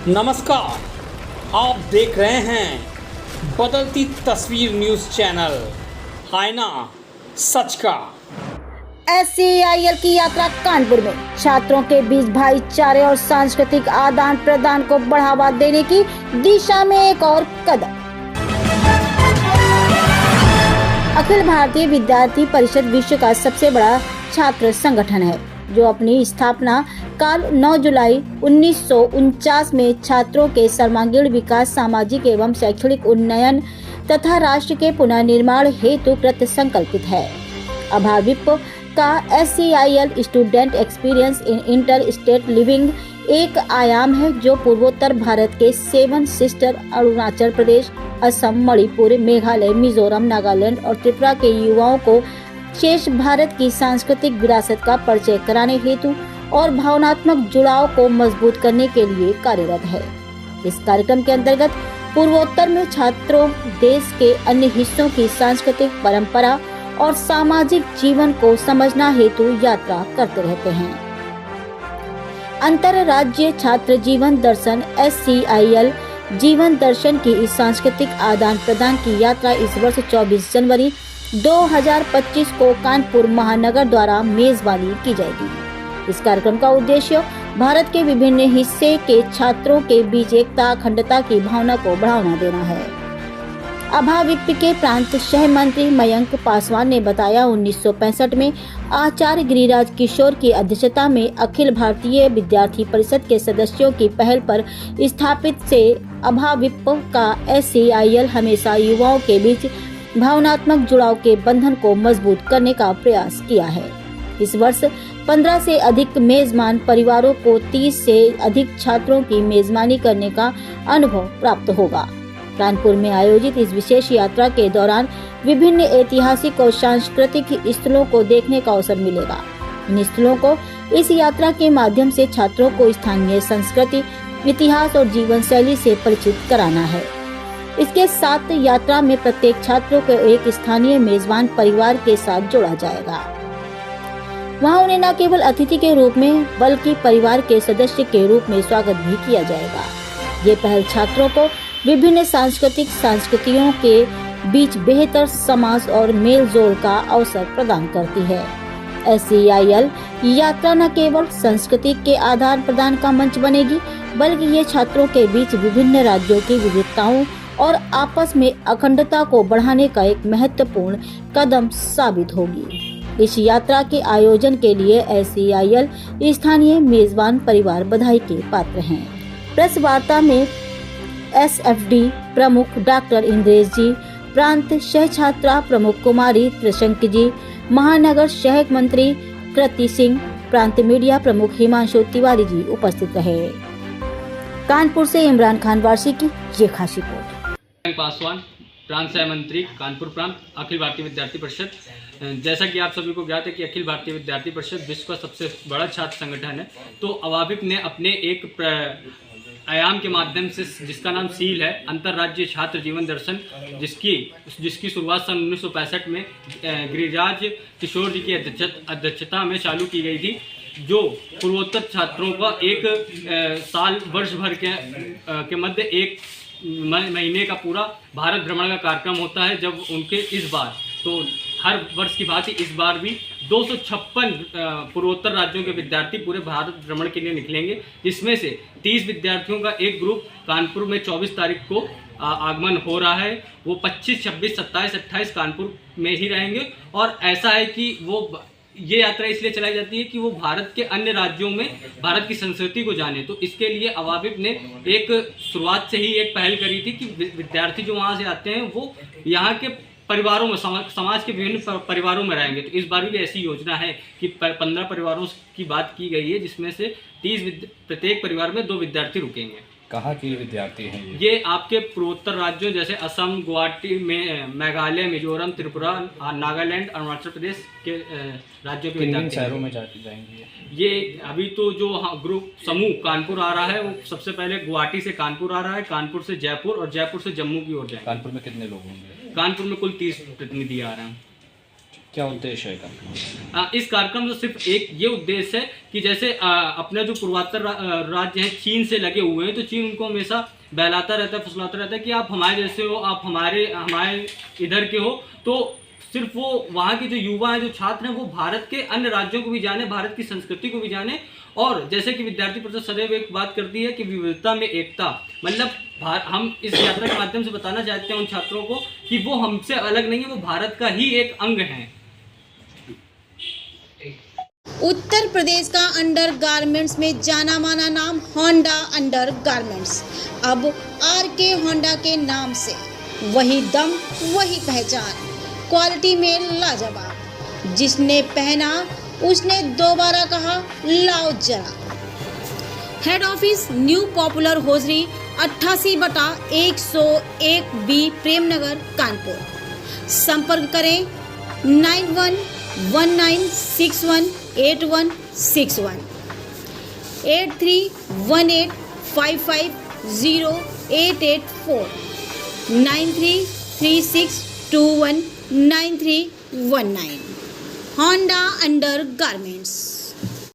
नमस्कार, आप देख रहे हैं बदलती तस्वीर न्यूज़ चैनल, आईना सच का। SCIL की यात्रा कानपुर में छात्रों के बीच भाईचारे और सांस्कृतिक आदान प्रदान को बढ़ावा देने की दिशा में एक और कदम। अखिल भारतीय विद्यार्थी परिषद विश्व का सबसे बड़ा छात्र संगठन है, जो अपनी स्थापना काल 9 जुलाई 1949 में छात्रों के सर्वांगीण विकास, सामाजिक एवं शैक्षणिक उन्नयन तथा राष्ट्र के पुनर्निर्माण हेतु कृत संकल्पित है। अभाविप का SCIL student experience in inter state living एक आयाम है, जो पूर्वोत्तर भारत के 7 सिस्टर अरुणाचल प्रदेश, असम, मणिपुर, मेघालय, मिजोरम, नागालैंड और त्रिपुरा के युवाओं को शेष भारत की सांस्कृतिक विरासत का परिचय कराने हेतु और भावनात्मक जुड़ाव को मजबूत करने के लिए कार्यरत है। इस कार्यक्रम के अंतर्गत पूर्वोत्तर में छात्रों देश के अन्य हिस्सों की सांस्कृतिक परंपरा और सामाजिक जीवन को समझना हेतु यात्रा करते रहते हैं। अंतरराज्यीय छात्र जीवन दर्शन SCIL जीवन दर्शन की इस सांस्कृतिक आदान प्रदान की यात्रा इस वर्ष 24 जनवरी 2025 को कानपुर महानगर द्वारा मेजबानी की जाएगी। इस कार्यक्रम का उद्देश्य भारत के विभिन्न हिस्से के छात्रों के बीच एकता, अखंडता की भावना को बढ़ावा देना है। अभाविप के प्रांत सह मंत्री मयंक पासवान ने बताया, 1965 में आचार्य गिरिराज किशोर की अध्यक्षता में अखिल भारतीय विद्यार्थी परिषद के सदस्यों की पहल पर स्थापित से अभाविप का SCIL हमेशा युवाओं के बीच भावनात्मक जुड़ाव के बंधन को मजबूत करने का प्रयास किया है। इस वर्ष 15 से अधिक मेजबान परिवारों को 30 से अधिक छात्रों की मेजबानी करने का अनुभव प्राप्त होगा। कानपुर में आयोजित इस विशेष यात्रा के दौरान विभिन्न ऐतिहासिक और सांस्कृतिक स्थलों को देखने का अवसर मिलेगा। इन स्थलों को इस यात्रा के माध्यम से छात्रों को स्थानीय संस्कृति, इतिहास और जीवन शैली से परिचित कराना है। इसके साथ यात्रा में प्रत्येक छात्रों को एक स्थानीय मेजबान परिवार के साथ जोड़ा जाएगा। वहां उन्हें न केवल अतिथि के रूप में बल्कि परिवार के सदस्य के रूप में स्वागत भी किया जाएगा। ये पहल छात्रों को विभिन्न संस्कृतियों के बीच बेहतर समाज और मेल जोल का अवसर प्रदान करती है। SCIL यात्रा न केवल संस्कृति के आदान प्रदान का मंच बनेगी, बल्कि ये छात्रों के बीच विभिन्न राज्यों की विविधताओं और आपस में अखंडता को बढ़ाने का एक महत्वपूर्ण कदम साबित होगी। इस यात्रा के आयोजन के लिए SCIL स्थानीय मेजबान परिवार बधाई के पात्र हैं। प्रेस वार्ता में SFD प्रमुख डॉक्टर इंद्रेश जी, प्रांत सह छात्रा प्रमुख कुमारी त्रिशंक जी, महानगर सह मंत्री कृति सिंह, प्रांत मीडिया प्रमुख हिमांशु तिवारी जी उपस्थित रहे। कानपुर से इमरान खान वारसी की ये खास रिपोर्ट। पासवान, प्रांत सह मंत्री कानपुर प्रांत, अखिल भारतीय विद्यार्थी परिषद। जैसा कि आप सभी को ज्ञात है कि अखिल भारतीय विद्यार्थी परिषद विश्व का सबसे बड़ा छात्र संगठन है। तो अभाविप ने अपने एक आयाम के माध्यम से, जिसका नाम सील है, अंतर्राज्यीय छात्र जीवन दर्शन, जिसकी शुरुआत सन 1965 में गिरिराज किशोर जी की अध्यक्षता में चालू की गई थी, जो पूर्वोत्तर छात्रों का एक साल वर्ष भर के मध्य एक महीने का पूरा भारत भ्रमण का कार्यक्रम होता है। जब उनके इस बार, तो हर वर्ष की भांति इस बार भी 256 पूर्वोत्तर राज्यों के विद्यार्थी पूरे भारत भ्रमण के लिए निकलेंगे, जिसमें से 30 विद्यार्थियों का एक ग्रुप कानपुर में 24 तारीख को आगमन हो रहा है। वो 25, 26, 27, 28 कानपुर में ही रहेंगे। और ऐसा है कि ये यात्रा इसलिए चलाई जाती है कि वो भारत के अन्य राज्यों में भारत की संस्कृति को जाने। तो इसके लिए अभाविप ने एक शुरुआत से ही एक पहल करी थी कि विद्यार्थी जो वहाँ से आते हैं वो यहाँ के परिवारों में, समाज के विभिन्न परिवारों में रहेंगे। तो इस बार भी ऐसी योजना है कि 15 परिवारों की बात की गई है, जिसमें से 30 प्रत्येक परिवार में 2 विद्यार्थी रुकेंगे। कहाँ के विद्यार्थी हैं ये आपके पूर्वोत्तर राज्यों जैसे असम, गुवाहाटी में, मेघालय, मिजोरम, त्रिपुरा, नागालैंड, अरुणाचल प्रदेश के राज्यों के विद्यार्थी शहरों में जाएंगे। ये अभी तो जो ग्रुप समूह कानपुर आ रहा है, वो सबसे पहले गुवाहाटी से कानपुर आ रहा है, कानपुर से जयपुर और जयपुर से जम्मू की ओर जाएंगे। कानपुर में कितने लोग होंगे? कानपुर में कुल 30 प्रतिनिधि आ रहे हैं। क्या उद्देश्य है कार्यक्रम? इस कार्यक्रम का सिर्फ एक ये उद्देश्य है कि जैसे अपने जो पूर्वोत्तर राज्य हैं चीन से लगे हुए हैं, तो चीन उनको हमेशा बहलाता रहता है, फुसलाता रहता है कि आप हमारे जैसे हो, आप हमारे इधर के हो। तो सिर्फ वो वहाँ के जो युवा हैं, जो छात्र हैं, वो भारत के अन्य राज्यों को भी जाने, भारत की संस्कृति को भी जाने। और जैसे कि विद्यार्थी परिषद सदैव एक बात करती है कि विविधता में एकता, मतलब हम इस यात्रा के माध्यम से बताना चाहते हैं उन छात्रों को कि वो हमसे अलग नहीं है, वो भारत का ही एक अंग है। उत्तर प्रदेश का अंडर गारमेंट्स में जाना माना नाम होंडा अंडर गारमेंट्स, अब आर.के. होंडा के नाम से वही दम वही पहचान, क्वालिटी में लाजवाब। जिसने पहना उसने दोबारा कहा लाओ जरा। Head office new popular hosiery 88/101 B Premnagar Kanpur. संपर्क करें 9119618161 8318550884 9336219319। Honda under garments.